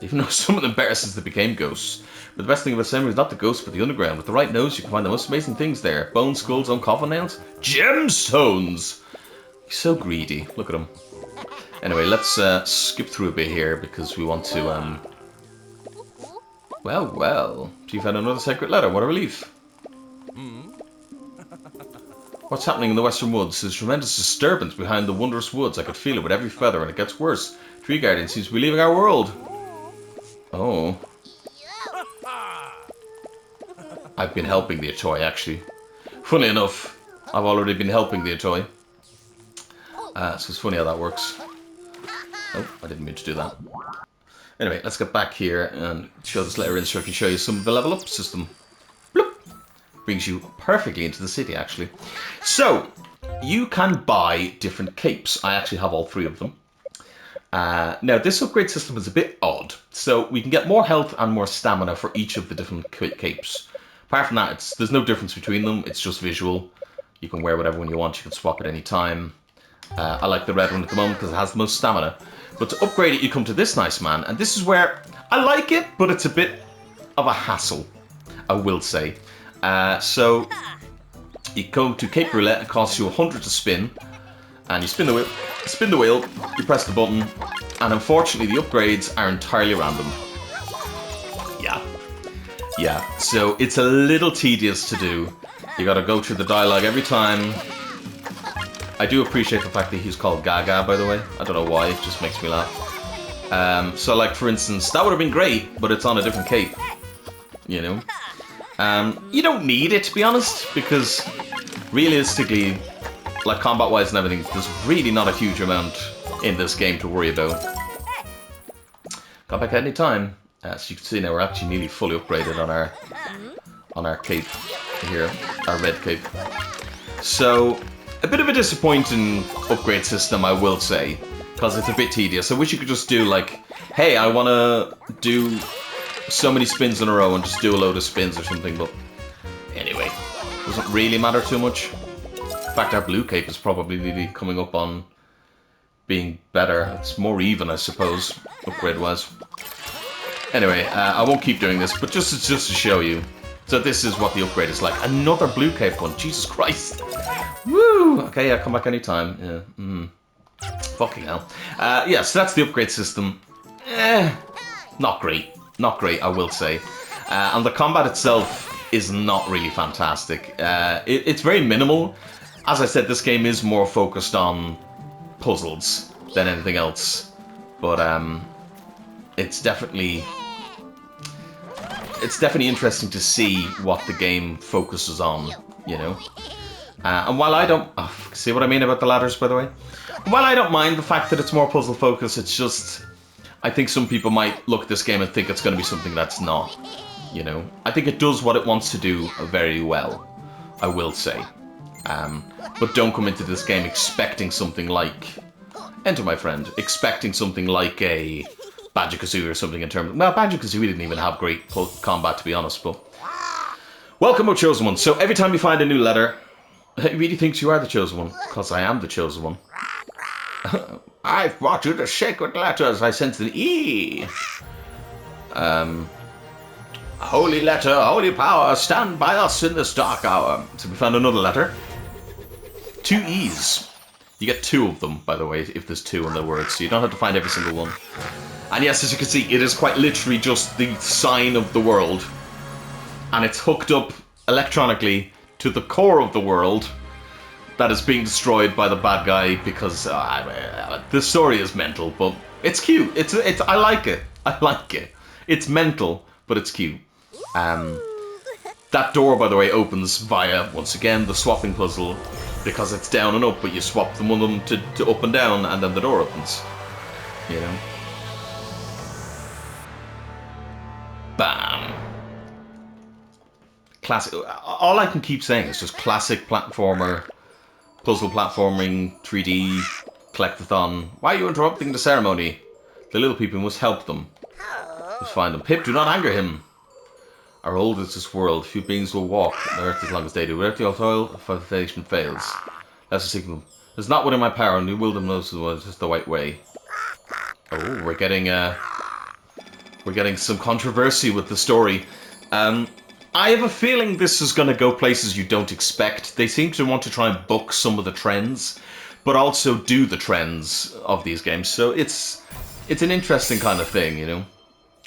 Even though some of them better since they became ghosts. But the best thing about Summer is not the ghosts, but the underground. With the right nose, you can find the most amazing things there. Bones, skulls, uncoffin nails, gemstones! He's so greedy. Look at him. Anyway, let's skip through a bit here, because we want to, Well. So you found another sacred letter. What a relief. What's happening in the Western Woods? There's tremendous disturbance behind the wondrous woods. I could feel it with every feather, and it gets worse. Tree Guardian seems to be leaving our world. Oh. I've been helping the Atoy, actually. Funny enough, I've already been helping the Atoy. So it's funny how that works. Oh, I didn't mean to do that. Anyway, let's get back here and show this letter in so I can show you some of the level up system. Bloop. Brings you perfectly into the city, actually. So, you can buy different capes. I actually have all 3 of them. Now, this upgrade system is a bit odd. So, we can get more health and more stamina for each of the different capes. Apart from that, there's no difference between them. It's just visual. You can wear whatever one you want. You can swap at any time. I like the red one at the moment because it has the most stamina. But to upgrade it, you come to this nice man. And this is where I like it, but it's a bit of a hassle, I will say. So, you go to Cape Roulette. It costs you 100 to spin. And you spin the wheel, you press the button, and unfortunately the upgrades are entirely random. Yeah, so it's a little tedious to do. You gotta go through the dialogue every time. I do appreciate the fact that he's called Gaga, by the way. I don't know why, it just makes me laugh. So like, for instance, that would have been great, but it's on a different cape. You know? You don't need it, to be honest, because realistically, like combat-wise and everything, there's really not a huge amount in this game to worry about. Got back at any time. So you can see now we're actually nearly fully upgraded on our cape here, our red cape. So a bit of a disappointing upgrade system, I will say, because it's a bit tedious. I wish you could just do like, hey, I want to do so many spins in a row and just do a load of spins or something. But anyway, doesn't really matter too much. In fact, our blue cape is probably coming up on being better. It's more even, I suppose, upgrade-wise. Anyway, I won't keep doing this, but just to show you. So this is what the upgrade is like. Another blue cape one. Jesus Christ. Woo! Okay, yeah, come back anytime. Yeah. Fucking hell. Yeah, so that's the upgrade system. Not great. Not great, I will say. And the combat itself is not really fantastic. It's very minimal. As I said, this game is more focused on puzzles than anything else. But it's definitely interesting to see what the game focuses on, you know. And while I don't... Oh, see what I mean about the ladders, by the way? While I don't mind the fact that it's more puzzle focused, it's just... I think some people might look at this game and think it's going to be something that's not, you know. I think it does what it wants to do very well, I will say. But don't come into this game expecting something like... Enter, my friend. Expecting something like a Banjo-Kazooie or something in terms of... Well, Banjo-Kazooie didn't even have great combat, to be honest, but... Welcome, O Chosen One. So every time you find a new letter... He really thinks you are the chosen one, because I am the chosen one. I've brought you the sacred letters. I sense an E. Holy letter, holy power, stand by us in this dark hour. So we found another letter. 2 E's. You get 2 of them, by the way, if there's 2 in the word, so you don't have to find every single one. And yes, as you can see, it is quite literally just the sign of the world. And it's hooked up electronically to the core of the world that is being destroyed by the bad guy because the story is mental, but it's cute. It's I like it. I like it. It's mental, but it's cute. That door, by the way, opens via, once again, the swapping puzzle because it's down and up, but you swap them one of them to up and down, and then the door opens. You know? Bam. Classic. All I can keep saying is just classic platformer, puzzle platforming, 3D, collectathon. Why are you interrupting the ceremony? The little people must help them. Must find them. Pip, do not anger him. Our old is this world. Few beings will walk on earth as long as they do. Without the toil, foundation fails. That's a signal. It's not within my power, and you will them know it's the right way. Oh, we're getting some controversy with the story. I have a feeling this is going to go places you don't expect. They seem to want to try and book some of the trends, but also do the trends of these games. So it's an interesting kind of thing, you know.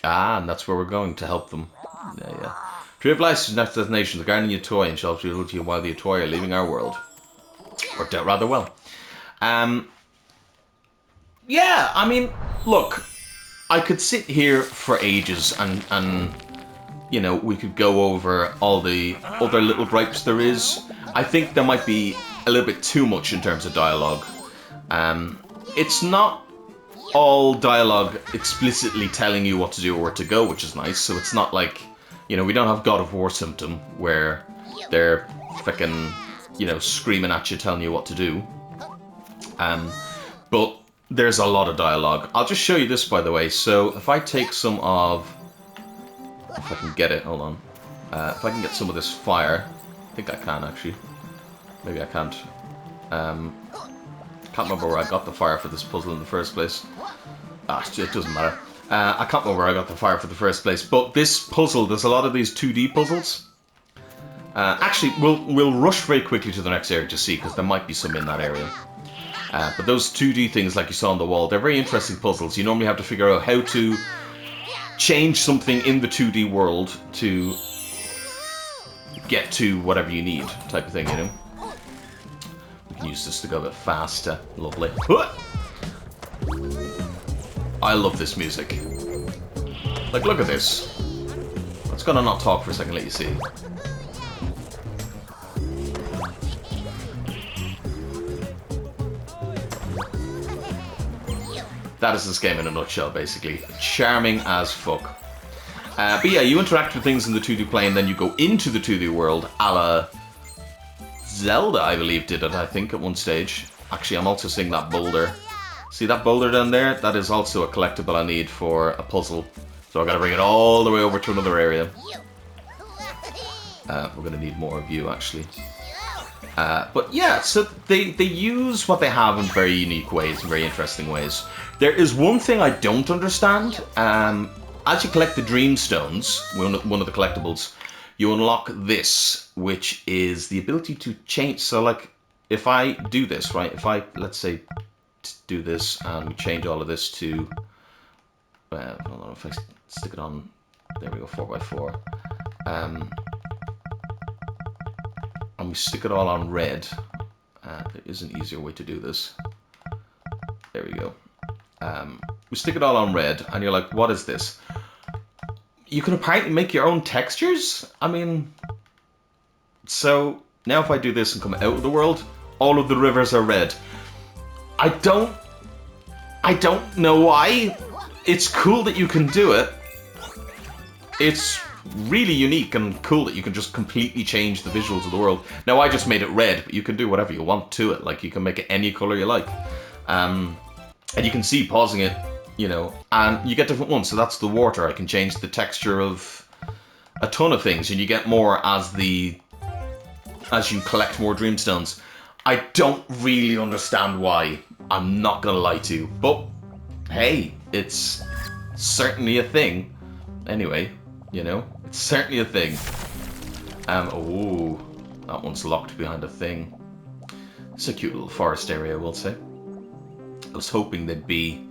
Ah, and that's where we're going to help them. Yeah. Tree of Life is next destination. The garden you toy and shall be able to you while the toy are leaving our world. Worked out rather well. Yeah, I mean, look, I could sit here for ages and you know, we could go over all the other little gripes there is. I think there might be a little bit too much in terms of dialogue. It's not all dialogue explicitly telling you what to do or where to go, which is nice. So it's not like, you know, we don't have God of War symptom where they're frickin', you know, screaming at you, telling you what to do. But there's a lot of dialogue. I'll just show you this, by the way. So if I take some of... If I can get it, hold on. If I can get some of this fire, I think I can actually. Maybe I can't. Can't remember where I got the fire for this puzzle in the first place. It doesn't matter. I can't remember where I got the fire for the first place. But this puzzle, there's a lot of these 2D puzzles. Actually, we'll rush very quickly to the next area to see, because there might be some in that area. But those 2D things, like you saw on the wall, they're very interesting puzzles. You normally have to figure out how to change something in the 2D world to get to whatever you need, type of thing, you know? We can use this to go a bit faster. Lovely. I love this music. Like, look at this. Let's gonna not talk for a second, let you see. That is this game in a nutshell, basically. Charming as fuck. But yeah, you interact with things in the 2D plane, then you go into the 2D world, a la Zelda, I believe, did it, I think, at one stage. Actually, I'm also seeing that boulder. See that boulder down there? That is also a collectible I need for a puzzle. So I've got to bring it all the way over to another area. We're going to need more of you, actually. But yeah, so they use what they have in very unique ways, in very interesting ways. There is one thing I don't understand. as you collect the dream stones, one of the collectibles, you unlock this, which is the ability to change. So like, if I do this, right? If I, let's say, do this and we change all of this to, hold on, if I stick it on, there we go, 4x4. And we stick it all on red. There is an easier way to do this. There we go. We stick it all on red, and you're like, what is this? You can apparently make your own textures? I mean, so now if I do this and come out of the world, all of the rivers are red. I don't know why. It's cool that you can do it. It's really unique and cool that you can just completely change the visuals of the world. Now I just made it red, but you can do whatever you want to it. Like, you can make it any color you like. And you can see, pausing it, you know, and you get different ones. So that's the water. I can change the texture of a ton of things, and you get more as you collect more dreamstones. I don't really understand why. I'm not gonna lie to you, but hey, it's certainly a thing. Anyway, you know, it's certainly a thing. Oh, that one's locked behind a thing. It's a cute little forest area, I will say. I was hoping there'd be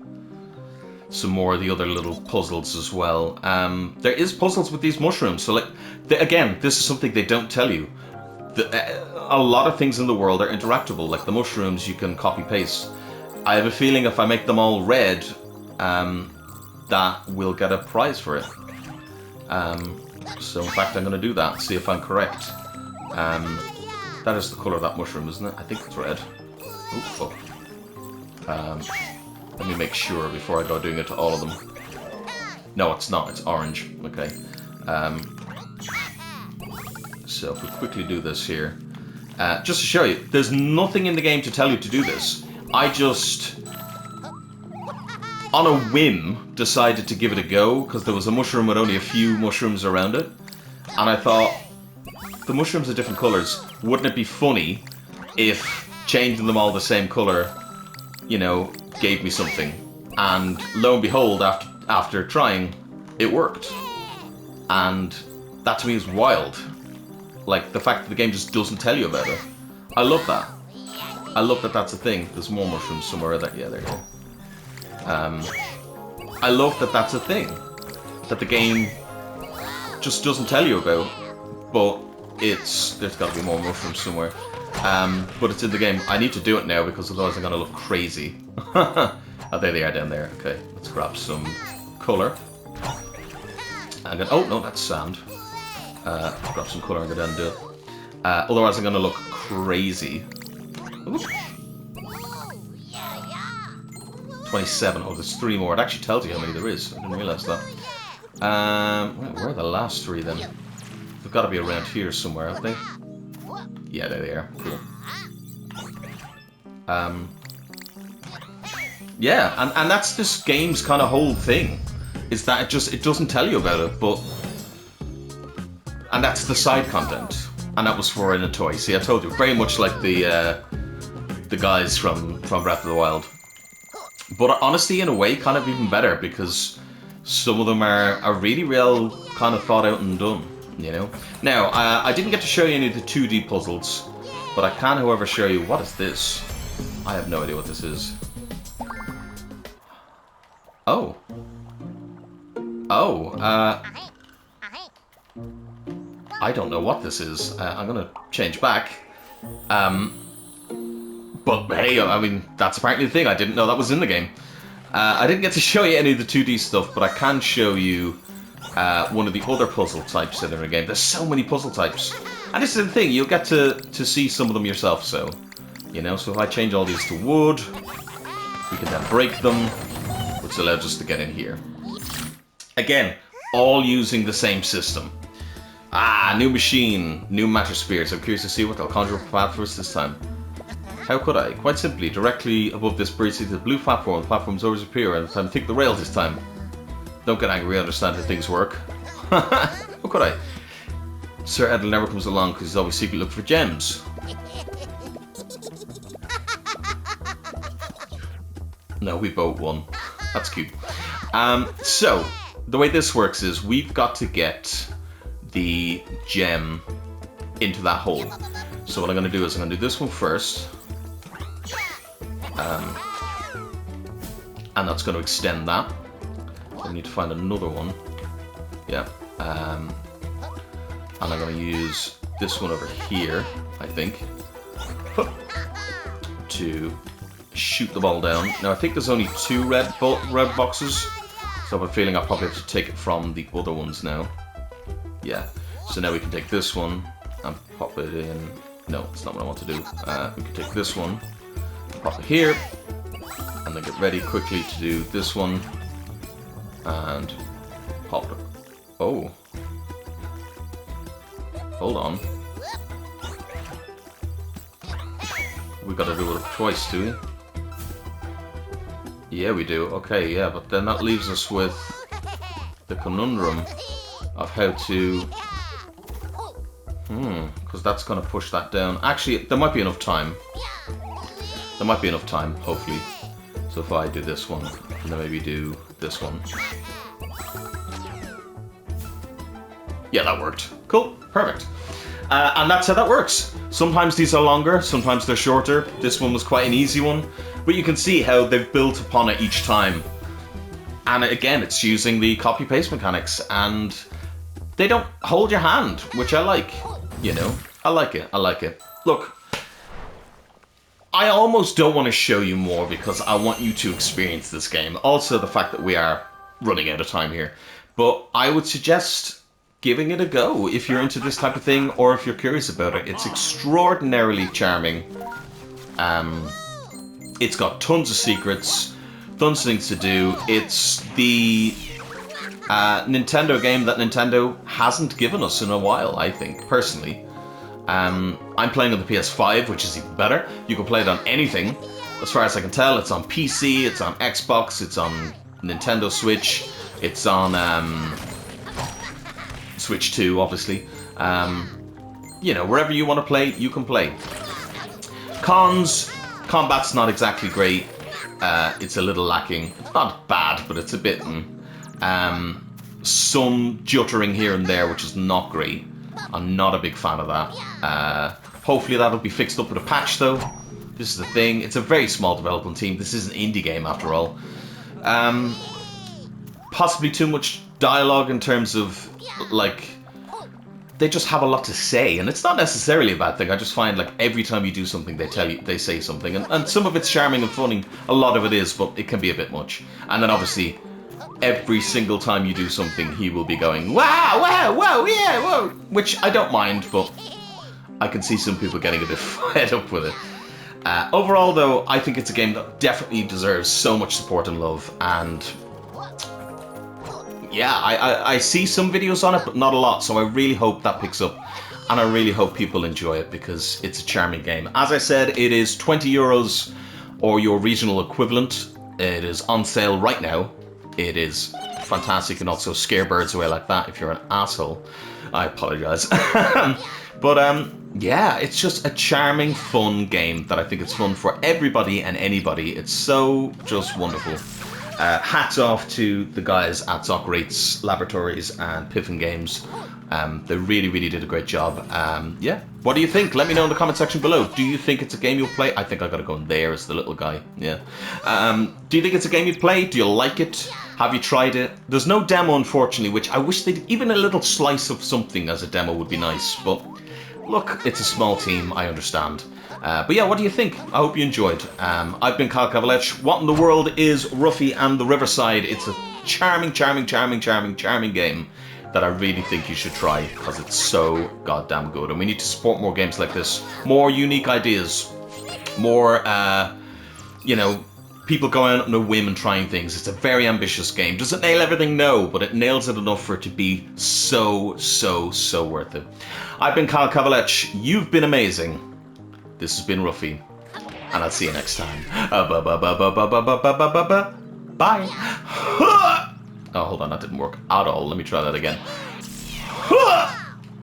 some more of the other little puzzles as well. There is puzzles with these mushrooms, so like, again, this is something they don't tell you. A lot of things in the world are interactable, like the mushrooms you can copy paste. I have a feeling if I make them all red, that we'll get a prize for it. So in fact I'm going to do that, see if I'm correct. That is the colour of that mushroom, isn't it? I think it's red. Oh, fuck. Let me make sure before I go doing it to all of them. No, it's not, it's orange. Okay. So if we quickly do this here. Just to show you, there's nothing in the game to tell you to do this. I just, on a whim, decided to give it a go, because there was a mushroom with only a few mushrooms around it. And I thought, the mushrooms are different colours. Wouldn't it be funny if changing them all the same colour, you know, gave me something? And lo and behold, after trying, it worked. And that to me is wild. Like, the fact that the game just doesn't tell you about it. I love that. I love that that's a thing. There's more mushrooms somewhere. Yeah, there you go. I love that that's a thing. That the game just doesn't tell you about. But there's got to be more mushrooms somewhere. But it's in the game. I need to do it now because otherwise I'm going to look crazy. Oh, there they are down there. Okay, let's grab some colour. Oh, no, that's sand. Grab some colour and go down and do it. Otherwise I'm going to look crazy. Ooh. 27. Oh, there's 3 more. It actually tells you how many there is. I didn't realise that. Where are the last 3 then? They've got to be around here somewhere, haven't they? Yeah, there they are. Cool. Yeah, and that's this game's kind of whole thing. Is that it doesn't tell you about it, but... And that's the side content. And that was for in a toy. See, I told you, very much like the guys from Breath of the Wild. But honestly, in a way, kind of even better, because some of them are really real, kind of thought out and done, you know? Now, I didn't get to show you any of the 2D puzzles, but I can, however, show you, what is this? I have no idea what this is. Oh. Oh, I don't know what this is. I'm gonna change back. But hey, I mean, that's apparently the thing. I didn't know that was in the game. I didn't get to show you any of the 2D stuff, but I can show you one of the other puzzle types that are in the game. There's so many puzzle types. And this is the thing, you'll get to see some of them yourself, so... You know, so if I change all these to wood, we can then break them, which allows us to get in here. Again, all using the same system. Ah, new machine, new matter spheres. I'm curious to see what they'll conjure up for us this time. How could I? Quite simply, directly above this bridge is the blue platform. The platform's always appear, and I'm take the rail this time. Don't get angry, I understand how things work. How could I? Sir Edel never comes along because he's always secretly looking for gems. No, we both won. That's cute. So, the way this works is we've got to get the gem into that hole. So what I'm going to do is I'm going to do this one first. And that's going to extend that. I need to find another one. Yeah. And I'm going to use this one over here, I think, to shoot the ball down. Now I think there's only 2 red boxes, so I have a feeling I'll probably have to take it from the other ones now. Yeah. So now we can take this one and pop it in. No, it's not what I want to do. We can take this one, pop it here, and then get ready quickly to do this one and pop it. Oh. Hold on. We gotta do it twice, do we? Yeah, we do. Okay, yeah, but then that leaves us with the conundrum of how to... because that's gonna push that down. Actually, there might be enough time. There might be enough time, hopefully. So if I do this one, and then maybe do this one. Yeah, that worked. Cool, perfect. And that's how that works. Sometimes these are longer, sometimes they're shorter. This one was quite an easy one. But you can see how they've built upon it each time. And again, it's using the copy-paste mechanics, and they don't hold your hand, which I like. You know, I like it, I like it. Look, I almost don't want to show you more because I want you to experience this game. Also, the fact that we are running out of time here. But I would suggest giving it a go if you're into this type of thing or if you're curious about it. It's extraordinarily charming. It's got tons of secrets, tons of things to do. It's the Nintendo game that Nintendo hasn't given us in a while, I think, personally. I'm playing on the PS5, which is even better. You can play it on anything. As far as I can tell, it's on PC, it's on Xbox, it's on Nintendo Switch, it's on Switch 2, obviously. You know, wherever you want to play, you can play. Cons, combat's not exactly great. It's a little lacking. It's not bad, but it's a bit... some juttering here and there, which is not great. I'm not a big fan of that. Hopefully that'll be fixed up with a patch, though. This is the thing. It's a very small development team. This is an indie game, after all. Possibly too much dialogue in terms of, like, they just have a lot to say, and it's not necessarily a bad thing. I just find, like, every time you do something, they say something, and some of it's charming and funny. A lot of it is, but it can be a bit much. And then obviously, every single time you do something, he will be going, wow, wow, whoa, yeah, whoa, which I don't mind, but I can see some people getting a bit fed up with it. Overall, though, I think it's a game that definitely deserves so much support and love, and yeah, I see some videos on it, but not a lot, so I really hope that picks up, and I really hope people enjoy it, because it's a charming game. As I said, it is €20 or your regional equivalent. It is on sale right now. It is fantastic, and also scare birds away like that if you're an asshole. I apologize. But yeah, it's just a charming, fun game that I think it's fun for everybody and anybody. It's so just wonderful. Hats off to the guys at Socrates Laboratories and Piffin Games. They really, really did a great job. Yeah, what do you think? Let me know in the comment section below. Do you think it's a game you'll play? I think I gotta go in there as the little guy. Yeah. Do you think it's a game you'd play? Do you like it? Have you tried it? There's no demo, unfortunately, which I wish they'd... Even a little slice of something as a demo would be nice. But look, it's a small team. I understand. But yeah, what do you think? I hope you enjoyed. I've been Kavalech. What in the world is Ruffy and the Riverside? It's a charming, charming, charming, charming, charming game that I really think you should try, because it's so goddamn good. And we need to support more games like this. More unique ideas. More, you know, people going out on a whim and trying things. It's a very ambitious game. Does it nail everything? No, but it nails it enough for it to be so, so, so worth it. I've been Kavalech. You've been amazing. This has been Ruffy, and I'll see you next time. Bye. Oh, hold on, that didn't work at all. Let me try that again.